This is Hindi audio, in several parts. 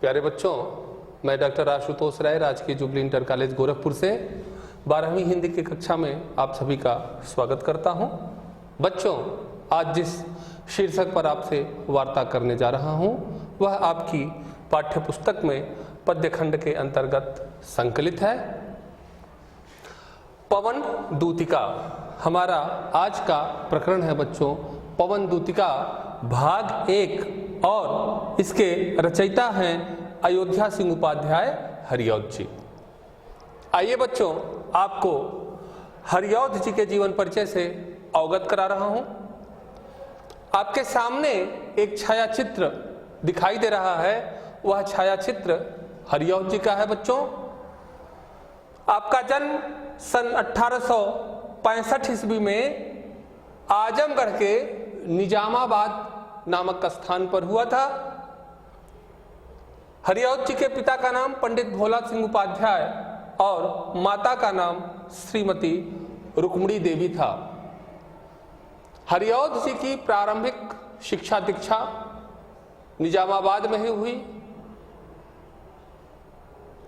प्यारे बच्चों, मैं डॉक्टर आशुतोष राय, राजकीय जुबली इंटर कॉलेज गोरखपुर से 12वीं हिंदी की कक्षा में आप सभी का स्वागत करता हूं। बच्चों, आज जिस शीर्षक पर आपसे वार्ता करने जा रहा हूं वह आपकी पाठ्य पुस्तक में पद्य खंड के अंतर्गत संकलित है। पवन दूतिका हमारा आज का प्रकरण है बच्चों। पवन दूतिका भाग 1 और इसके रचयिता हैं अयोध्या सिंह उपाध्याय हरिऔध जी। आइए बच्चों, आपको हरिऔध जी के जीवन परिचय से अवगत करा रहा हूं। आपके सामने एक छायाचित्र दिखाई दे रहा है, वह छायाचित्र हरिऔध जी का है बच्चों। आपका जन्म सन 1865 ईस्वी में आजमगढ़ के निजामाबाद नामक स्थान पर हुआ था। हरिऔध जी के पिता का नाम पंडित भोला सिंह उपाध्याय और माता का नाम श्रीमती रुक्मणी देवी था। हरिऔध जी की प्रारंभिक शिक्षा दीक्षा निजामाबाद में ही हुई।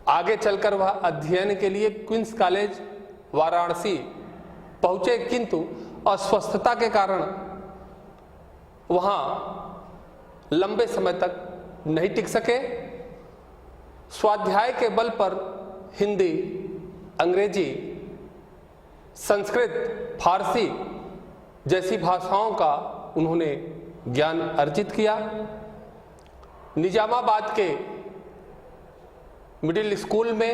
आगे चलकर वह अध्ययन के लिए क्वींस कॉलेज वाराणसी पहुंचे, किंतु अस्वस्थता के कारण वहां लंबे समय तक नहीं टिक सके। स्वाध्याय के बल पर हिंदी, अंग्रेजी, संस्कृत, फारसी जैसी भाषाओं का उन्होंने ज्ञान अर्जित किया। निजामाबाद के मिडिल स्कूल में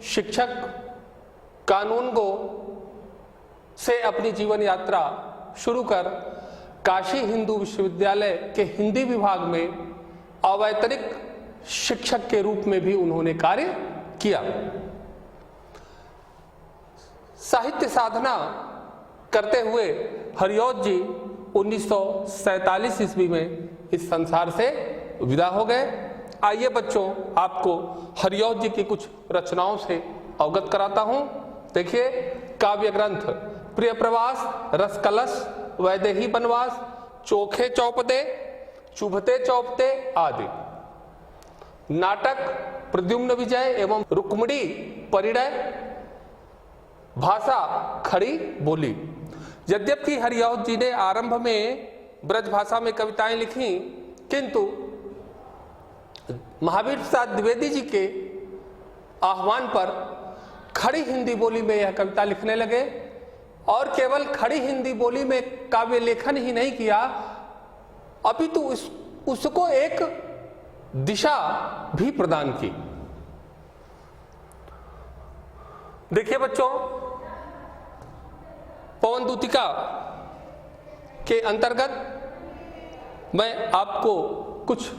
शिक्षक कानून गो से अपनी जीवन यात्रा शुरू कर काशी हिंदू विश्वविद्यालय के हिंदी विभाग में अवैतनिक शिक्षक के रूप में भी उन्होंने कार्य किया। साहित्य साधना करते हुए हरिऔध जी 1947 ईस्वी में इस संसार से विदा हो गए। आइए बच्चों, आपको हरिऔध जी की कुछ रचनाओं से अवगत कराता हूं। देखिए, काव्य ग्रंथ प्रिय प्रवास, रस कलश, वैदेही बनवास, चोखे चौपदे, चुभते चौपते आदि। नाटक प्रद्युम्न विजय एवं रुक्मणी परिणय, भाषा खड़ी बोली। यद्यपि हरिऔध जी ने आरंभ में ब्रज भाषा में कविताएं लिखी, किंतु महावीर प्रसाद द्विवेदी जी के आह्वान पर खड़ी हिंदी बोली में यह कविता लिखने लगे और केवल खड़ी हिंदी बोली में काव्य लेखन ही नहीं किया, अपितु उसको एक दिशा भी प्रदान की। देखिए बच्चों, पवन दूतिका के अंतर्गत मैं आपको कुछ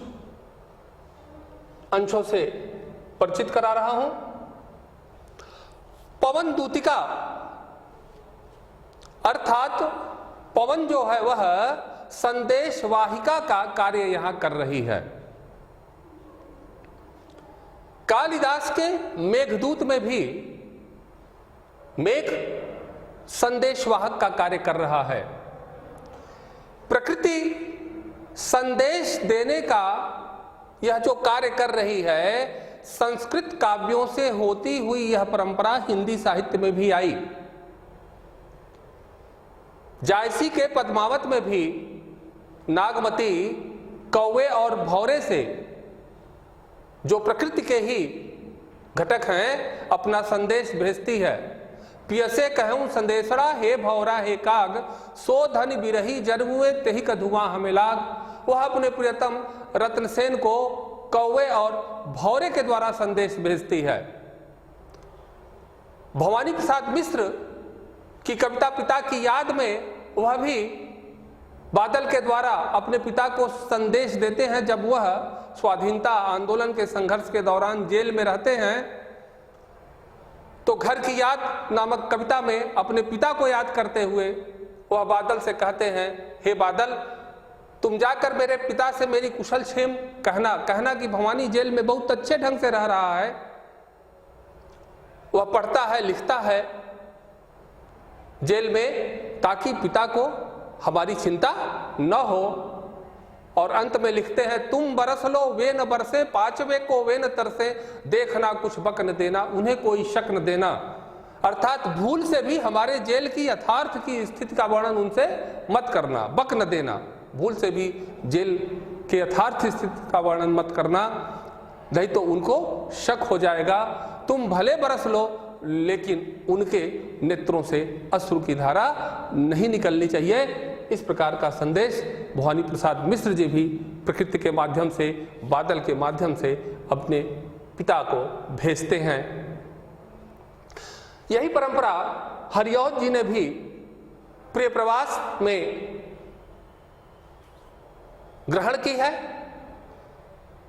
अंशों से परिचित करा रहा हूं। पवन दूतिका अर्थात पवन जो है वह संदेश वाहिका का कार्य यहां कर रही है। कालिदास के मेघदूत में भी मेघ संदेशवाहक का कार्य कर रहा है। प्रकृति संदेश देने का यह जो कार्य कर रही है, संस्कृत काव्यों से होती हुई यह परंपरा हिंदी साहित्य में भी आई। जायसी के पद्मावत में भी नागमती कौवे और भौरे से, जो प्रकृति के ही घटक हैं, अपना संदेश भेजती है। पियसे कहूं संदेशड़ा, हे भौरा हे काग, सो धन बिरही जन्मुए तेहि का धुआं हमें लाग। वह अपने प्रियतम रत्नसेन को कौवे और भौरे के द्वारा संदेश भेजती है। भवानी प्रसाद मिश्र की कविता पिता की याद में वह भी बादल के द्वारा अपने पिता को संदेश देते हैं। जब वह स्वाधीनता आंदोलन के संघर्ष के दौरान जेल में रहते हैं तो घर की याद नामक कविता में अपने पिता को याद करते हुए वह बादल से कहते हैं, हे बादल, तुम जाकर मेरे पिता से मेरी कुशल क्षेम कहना कि भवानी जेल में बहुत अच्छे ढंग से रह रहा है, वह पढ़ता है, लिखता है जेल में, ताकि पिता को हमारी चिंता न हो। और अंत में लिखते हैं तुम बरस लो वे न बरसे, पांचवे को वे न तरसे, देखना कुछ बक न देना, उन्हें कोई शक न देना। अर्थात भूल से भी हमारे जेल की यथार्थ की स्थिति का वर्णन उनसे मत करना, बक न देना, भूल से भी जेल के यथार्थ स्थिति का वर्णन मत करना, नहीं तो उनको शक हो जाएगा। तुम भले बरस लो लेकिन उनके नेत्रों से अश्रु की धारा नहीं निकलनी चाहिए। इस प्रकार का संदेश भवानी प्रसाद मिश्र जी भी प्रकृति के माध्यम से, बादल के माध्यम से अपने पिता को भेजते हैं। यही परंपरा हरिऔध जी ने भी प्रिय प्रवास में ग्रहण की है।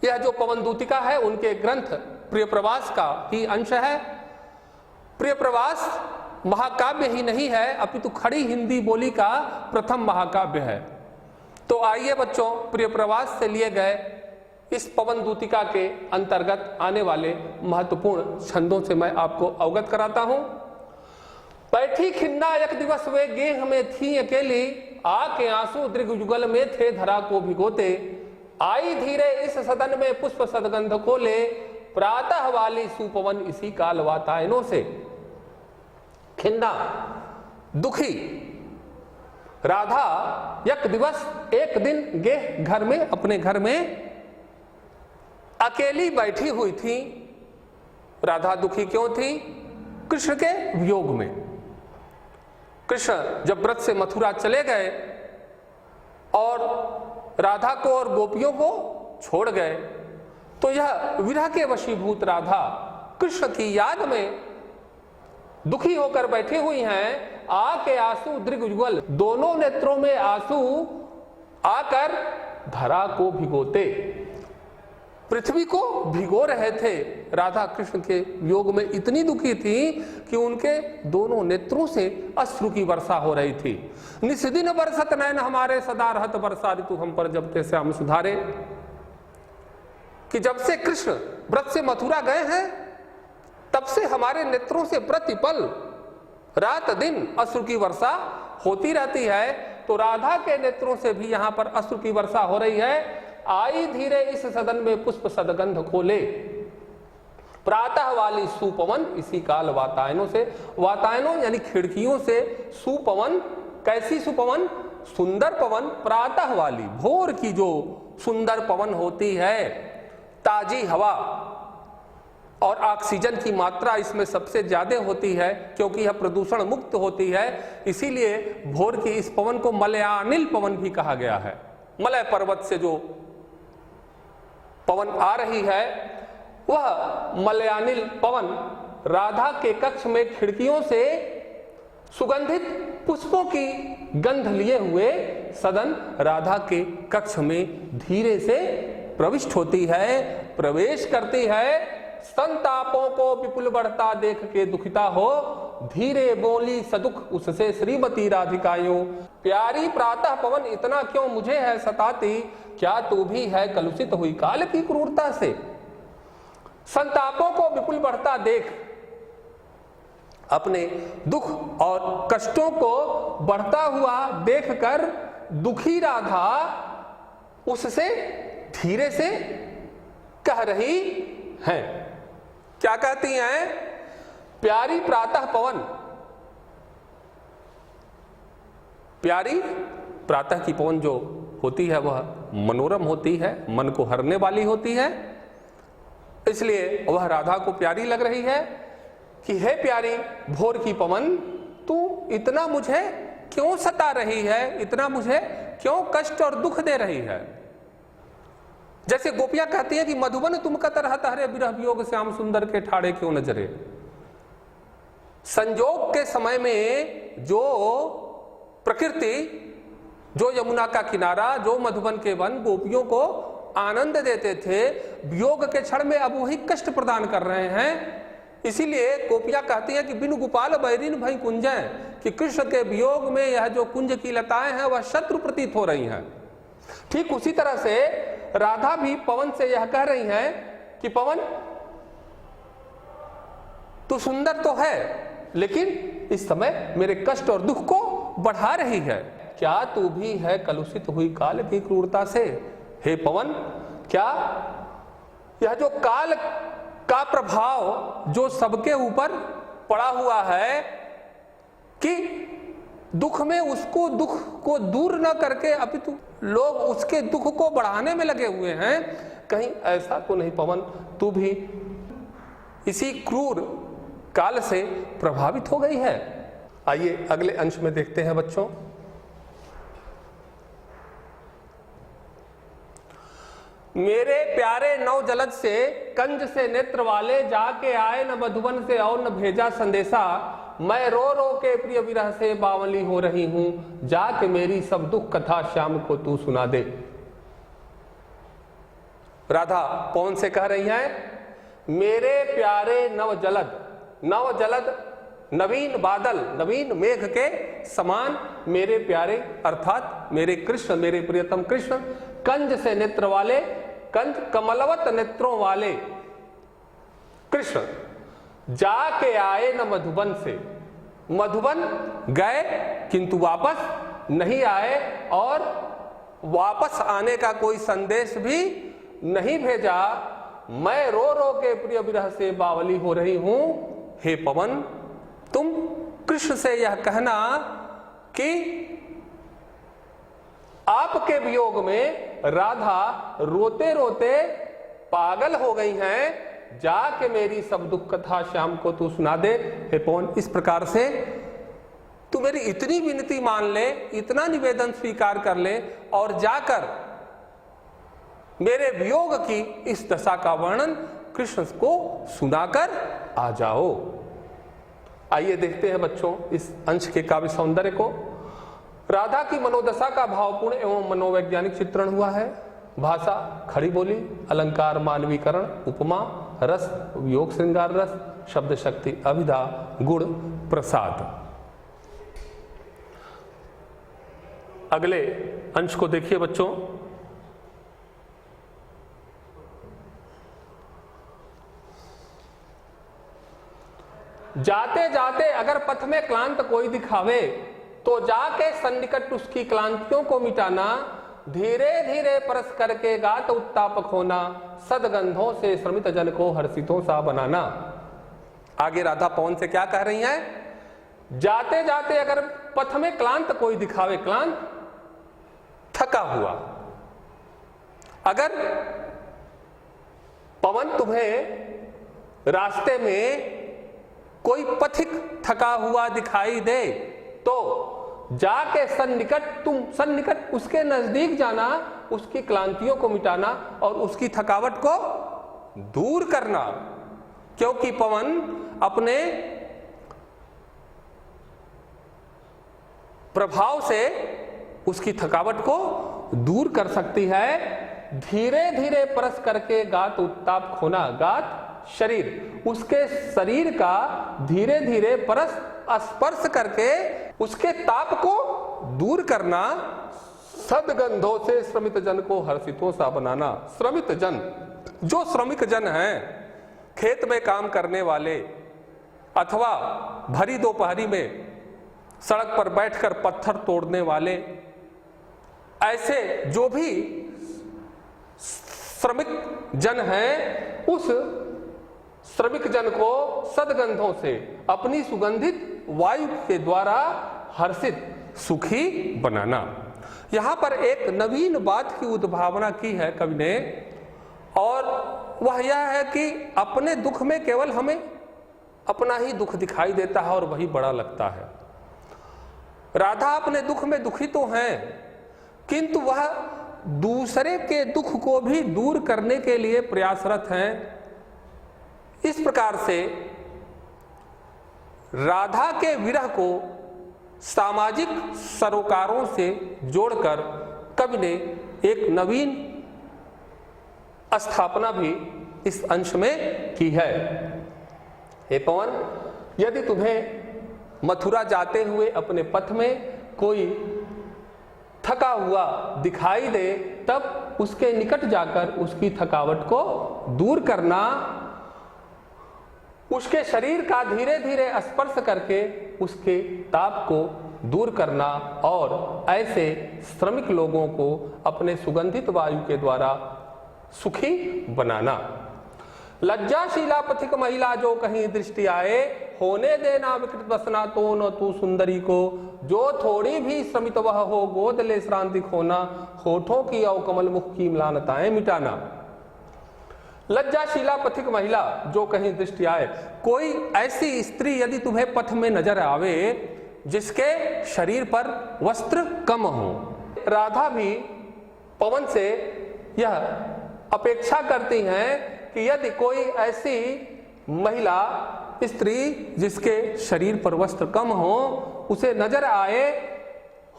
यह जो पवन दूतिका है उनके ग्रंथ प्रिय प्रवास का ही अंश है। प्रिय प्रवास महाकाव्य ही नहीं है अपितु खड़ी हिंदी बोली का प्रथम महाकाव्य है। तो आइए बच्चों, प्रिय प्रवास से लिए गए इस पवन दूतिका के अंतर्गत आने वाले महत्वपूर्ण छंदों से मैं आपको अवगत कराता हूं। बैठी खिन्ना एक दिवस वे गेह में थी अकेली, आके आंसू दृगजुगल में थे धरा को भिगोते, आई धीरे इस सदन में पुष्प सदगंध खोले, प्रातः वाली सुपवन इसी काल वातायनों से। खिन्ना, दुखी, राधा एक दिवस एक दिन गेह घर में, अपने घर में अकेली बैठी हुई थी। राधा दुखी क्यों थी? कृष्ण के वियोग में। कृष्ण जब व्रत से मथुरा चले गए और राधा को और गोपियों को छोड़ गए, तो यह विरह के वशीभूत राधा कृष्ण की याद में दुखी होकर बैठी हुई हैं। आके आंसू दृगजुगल, दोनों नेत्रों में आंसू आकर धरा को भिगोते, पृथ्वी को भिगो रहे थे। राधा कृष्ण के वियोग में इतनी दुखी थी कि उनके दोनों नेत्रों से अश्रु की वर्षा हो रही थी। निस्दिन बरसत नैन हमारे, सदा रहत बरसा ऋतु हम पर जब ते श्याम सुधारे। कि जब से कृष्ण व्रत से मथुरा गए हैं तब से हमारे नेत्रों से प्रतिपल रात दिन अश्रु की वर्षा होती रहती है। तो राधा के नेत्रों से भी यहां पर अश्रु की वर्षा हो रही है। आई धीरे इस सदन में पुष्प सदगंध खोले, प्रातः वाली सुपवन इसी काल वातायनों से। वातायनों यानी खिड़कियों से, सुपवन, कैसी सुपवन? सुंदर पवन, प्रातः वाली, भोर की जो सुंदर पवन होती है, ताजी हवा और ऑक्सीजन की मात्रा इसमें सबसे ज्यादा होती है क्योंकि यह प्रदूषण मुक्त होती है। इसीलिए भोर की इस पवन को मलयानिल पवन भी कहा गया है। मलय पर्वत से जो पवन आ रही है वह मलयानिल पवन राधा के कक्ष में खिड़कियों से सुगंधित पुष्पों की गंध लिए हुए सदन राधा के कक्ष में धीरे से प्रविष्ट होती है, प्रवेश करती है। संतापों को विपुल बढ़ता देख के दुखिता हो, धीरे बोली सदुख उससे श्रीमती राधिकायो। प्यारी प्रातः पवन इतना क्यों मुझे है सताती, क्या तू भी है कलुषित हुई काल की क्रूरता से। संतापों को विपुल बढ़ता देख, अपने दुख और कष्टों को बढ़ता हुआ देखकर दुखी राधा उससे धीरे से कह रही हैं। क्या कहती हैं? प्यारी प्रातः पवन, प्यारी प्रातः की पवन जो होती है वह मनोरम होती है, मन को हरने वाली होती है, इसलिए वह राधा को प्यारी लग रही है कि हे प्यारी भोर की पवन, तू इतना मुझे क्यों सता रही है, इतना मुझे क्यों कष्ट और दुख दे रही है। जैसे गोपियां कहती हैं कि मधुबन तुम का तरह तहरे विरह वियोग श्याम सुंदर के ठाड़े क्यों नजरे। संजोग के समय में जो प्रकृति, जो यमुना का किनारा, जो मधुबन के वन गोपियों को आनंद देते थे, वियोग के क्षण में अब वही कष्ट प्रदान कर रहे हैं। इसीलिए गोपियां कहती हैं कि बिनु गोपाल बैरिन भई कुंजय, कि कृष्ण के वियोग में यह जो कुंज की लताएं हैं वह शत्रु प्रतीत हो रही हैं। ठीक उसी तरह से राधा भी पवन से यह कह रही हैं कि पवन तू सुंदर तो है लेकिन इस समय मेरे कष्ट और दुख को बढ़ा रही है। क्या तू भी है कलुषित हुई काल की क्रूरता से। हे पवन, क्या यह जो काल का प्रभाव जो सबके ऊपर पड़ा हुआ है कि दुख में उसको दुख को दूर न करके अपितु लोग उसके दुख को बढ़ाने में लगे हुए हैं, कहीं ऐसा तो नहीं पवन तू भी इसी क्रूर काल से प्रभावित हो गई है? आइए अगले अंश में देखते हैं बच्चों। मेरे प्यारे नव जलद से कंज से नेत्र वाले, जाके आए न मधुबन से और न भेजा संदेशा, मैं रो रो के प्रिय विरह से बावली हो रही हूं, जाके मेरी सब दुख कथा श्याम को तू सुना दे। राधा पवन से कह रही है, मेरे प्यारे नव जलद, नव जलद नवीन बादल, नवीन मेघ के समान मेरे प्यारे अर्थात मेरे कृष्ण, मेरे प्रियतम कृष्ण, कंज से नेत्र वाले, कंज कमलवत नेत्रों वाले कृष्ण, जाके आए न मधुबन से, मधुबन गए किंतु वापस नहीं आए और वापस आने का कोई संदेश भी नहीं भेजा। मैं रो रो के प्रिय विरह से बावली हो रही हूं, हे पवन तुम कृष्ण से यह कहना कि आपके वियोग में राधा रोते रोते पागल हो गई हैं, जाके मेरी सब दुख कथा श्याम को तू सुना दे। हे पवन, इस प्रकार से तू मेरी इतनी विनती मान ले, इतना निवेदन स्वीकार कर ले और जाकर मेरे वियोग की इस दशा का वर्णन कृष्ण को सुनाकर आ जाओ। आइए देखते हैं बच्चों इस अंश के काव्य सौंदर्य को। राधा की मनोदशा का भावपूर्ण एवं मनोवैज्ञानिक चित्रण हुआ है। भाषा खड़ी बोली, अलंकार मानवीकरण, उपमा रस, योग श्रृंगार रस, शब्द शक्ति अभिधा, गुण प्रसाद। अगले अंश को देखिए बच्चों। जाते जाते अगर पथ में क्लांत कोई दिखावे, तो जाके सन्निकट उसकी क्लांतियों को मिटाना, धीरे धीरे परस करके गात उत्तापक होना, सदगंधों से श्रमित जन को हर्षितों सा बनाना। आगे राधा पवन से क्या कह रही हैं? जाते जाते अगर पथ में क्लांत कोई दिखावे, क्लांत थका हुआ, अगर पवन तुम्हें रास्ते में कोई पथिक थका हुआ दिखाई दे, तो जाके सन्निकट, तुम सन्निकट उसके नजदीक जाना, उसकी क्लांतियों को मिटाना और उसकी थकावट को दूर करना, क्योंकि पवन अपने प्रभाव से उसकी थकावट को दूर कर सकती है। धीरे धीरे परस करके गात उत्ताप खोना, गात शरीर, उसके शरीर का धीरे धीरे परस स्पर्श करके उसके ताप को दूर करना, सदगंधों से श्रमित जन को हर्षितों सा बनाना। श्रमित जन, जो श्रमिक जन हैं, खेत में काम करने वाले अथवा भरी दोपहरी में सड़क पर बैठकर पत्थर तोड़ने वाले, ऐसे जो भी श्रमिक जन हैं, उस श्रमिक जन को सदगंधों से, अपनी सुगंधित वायु के द्वारा हर्षित, सुखी बनाना। यहां पर एक नवीन बात की उद्भावना की है कवि ने, और वह यह है कि अपने दुख में केवल हमें अपना ही दुख दिखाई देता है और वही बड़ा लगता है। राधा अपने दुख में दुखी तो हैं, किंतु वह दूसरे के दुख को भी दूर करने के लिए प्रयासरत हैं। इस प्रकार से राधा के विरह को सामाजिक सरोकारों से जोड़कर कवि ने एक नवीन स्थापना भी इस अंश में की है। हे पवन, यदि तुम्हें मथुरा जाते हुए अपने पथ में कोई थका हुआ दिखाई दे, तब उसके निकट जाकर उसकी थकावट को दूर करना, उसके शरीर का धीरे धीरे स्पर्श करके उसके ताप को दूर करना और ऐसे श्रमिक लोगों को अपने सुगंधित वायु के द्वारा सुखी बनाना। लज्जाशीला पथिक महिला जो कहीं दृष्टि आए, होने देना विकृत बसना तो न तू सुंदरी को, जो थोड़ी भी श्रमित वह हो गोद ले श्रांति खोना, होठों की और कमल मुख की म्लानताएं मिटाना। लज्जाशीला पथिक महिला जो कहीं दृष्टि आए, कोई ऐसी स्त्री यदि तुम्हें पथ में नजर आवे जिसके शरीर पर वस्त्र कम हो। राधा भी पवन से यह अपेक्षा करती हैं कि यदि कोई ऐसी महिला स्त्री जिसके शरीर पर वस्त्र कम हो उसे नजर आए,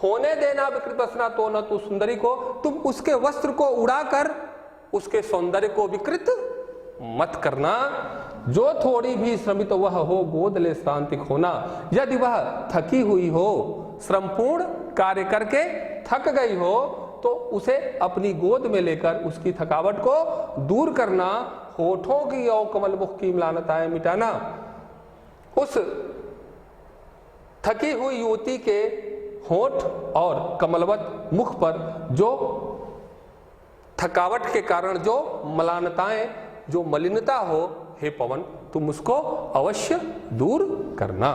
होने देना विकृत बसना तो न तू सुंदरी को, तुम उसके वस्त्र को उड़ाकर उसके सौंदर्य को विकृत मत करना। जो थोड़ी भी श्रमित वह हो गोद ले श्रांति खोना, यदि वह थकी हुई हो, श्रमपूर्ण कार्य करके थक गई हो तो उसे अपनी गोद में लेकर उसकी थकावट को दूर करना, होठों की और कमल मुख की म्लानताएं मिटाना। उस थकी हुई युवती के होठ और कमलवत मुख पर जो थकावट के कारण जो म्लानताएं, जो मलिनता हो, हे पवन तुम उसको अवश्य दूर करना।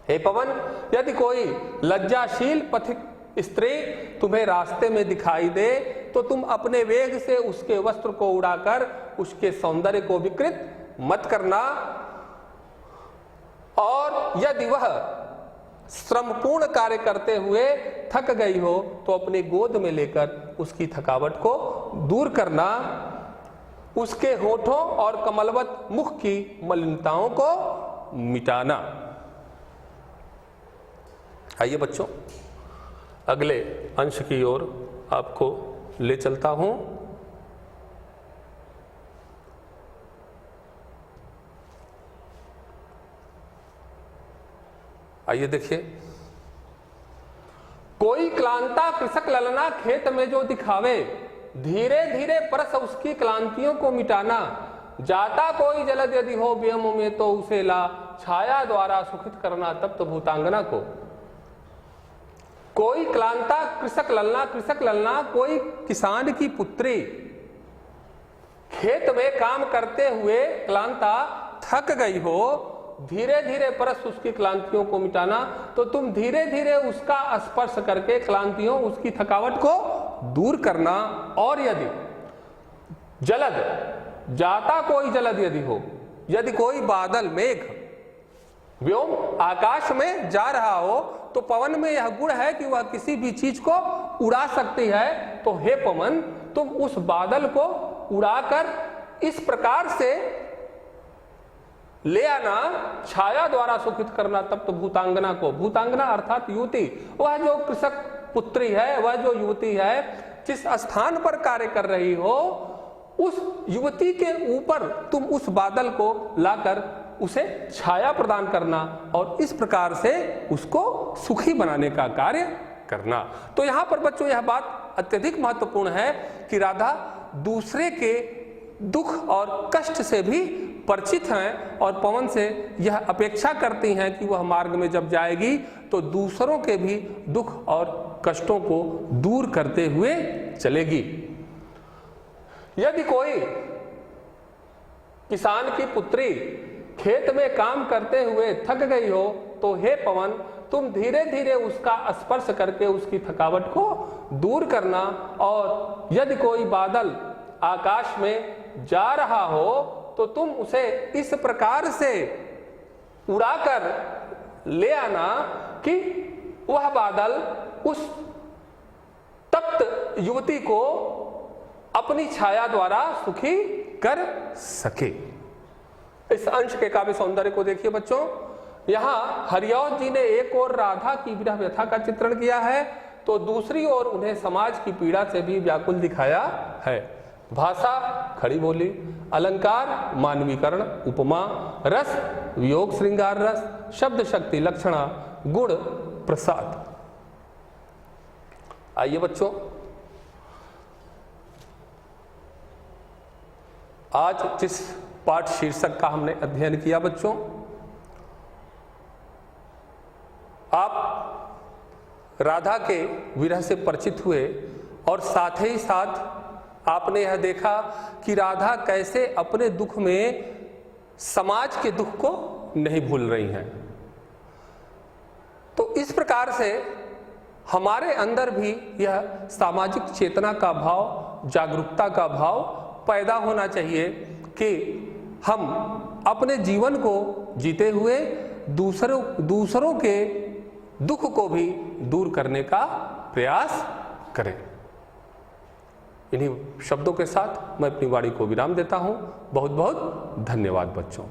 हे पवन, यदि कोई लज्जाशील पथिक स्त्री तुम्हें रास्ते में दिखाई दे तो तुम अपने वेग से उसके वस्त्र को उड़ाकर उसके सौंदर्य को विकृत मत करना। और यदि वह श्रमपूर्ण कार्य करते हुए थक गई हो तो अपने गोद में लेकर उसकी थकावट को दूर करना, उसके होठों और कमलवत मुख की मलिनताओं को मिटाना। आइए बच्चों, अगले अंश की ओर आपको ले चलता हूं। आइए देखिए, कोई क्लांता कृषक ललना खेत में जो दिखावे, धीरे धीरे परस उसकी क्लांतियों को मिटाना। जाता कोई जलद यदि हो व्यम में तो उसे ला, छाया द्वारा सुखित करना तप्त भूतांगना को। कोई क्लांता कृषक ललना कोई किसान की पुत्री खेत में काम करते हुए क्लांता थक गई हो, धीरे धीरे परस उसकी क्लांतियों को मिटाना। तो तुम धीरे धीरे उसका स्पर्श करके क्लांतियों, उसकी थकावट को दूर करना। और यदि जलद, जाता कोई जलद यदि हो, यदि कोई बादल मेघ व्योम आकाश में जा रहा हो तो पवन में यह गुण है कि वह किसी भी चीज को उड़ा सकती है। तो हे पवन, तुम उस बादल को उड़ाकर इस प्रकार से ले आना, छाया द्वारा सुखित करना तप्त भूतांगना को। भूतांगना अर्थात युवती, वह जो कृषक पुत्री है, वह जो युवती है, जिस स्थान पर कार्य कर रही हो उस युवती के ऊपर तुम उस बादल को लाकर उसे छाया प्रदान करना और इस प्रकार से उसको सुखी बनाने का कार्य करना। तो यहां पर बच्चों यह बात अत्यधिक महत्वपूर्ण है कि राधा दूसरे के दुख और कष्ट से भी परिचित हैं और पवन से यह अपेक्षा करती हैं कि वह मार्ग में जब जाएगी तो दूसरों के भी दुख और कष्टों को दूर करते हुए चलेगी। यदि कोई किसान की पुत्री खेत में काम करते हुए थक गई हो तो हे पवन, तुम धीरे धीरे उसका स्पर्श करके उसकी थकावट को दूर करना। और यदि कोई बादल आकाश में जा रहा हो तो तुम उसे इस प्रकार से उड़ाकर ले आना कि वह बादल उस तप्त युवती को अपनी छाया द्वारा सुखी कर सके। इस अंश के काव्य सौंदर्य को देखिए बच्चों, यहाँ हरिऔध जी ने एक ओर राधा की विरह व्यथा का चित्रण किया है तो दूसरी ओर उन्हें समाज की पीड़ा से भी व्याकुल दिखाया है। भाषा खड़ी बोली, अलंकार मानवीकरण, उपमा रस, वियोग श्रृंगार रस, शब्द शक्ति लक्षणा, गुण प्रसाद। आइए बच्चों, आज जिस पाठ शीर्षक का हमने अध्ययन किया बच्चों, आप राधा के विरह से परिचित हुए और साथ ही साथ आपने यह देखा कि राधा कैसे अपने दुख में समाज के दुख को नहीं भूल रही हैं। तो इस प्रकार से हमारे अंदर भी यह सामाजिक चेतना का भाव, जागरूकता का भाव पैदा होना चाहिए कि हम अपने जीवन को जीते हुए दूसरों के दुख को भी दूर करने का प्रयास करें। इन्हीं शब्दों के साथ मैं अपनी वाणी को विराम देता हूं। बहुत बहुत धन्यवाद बच्चों।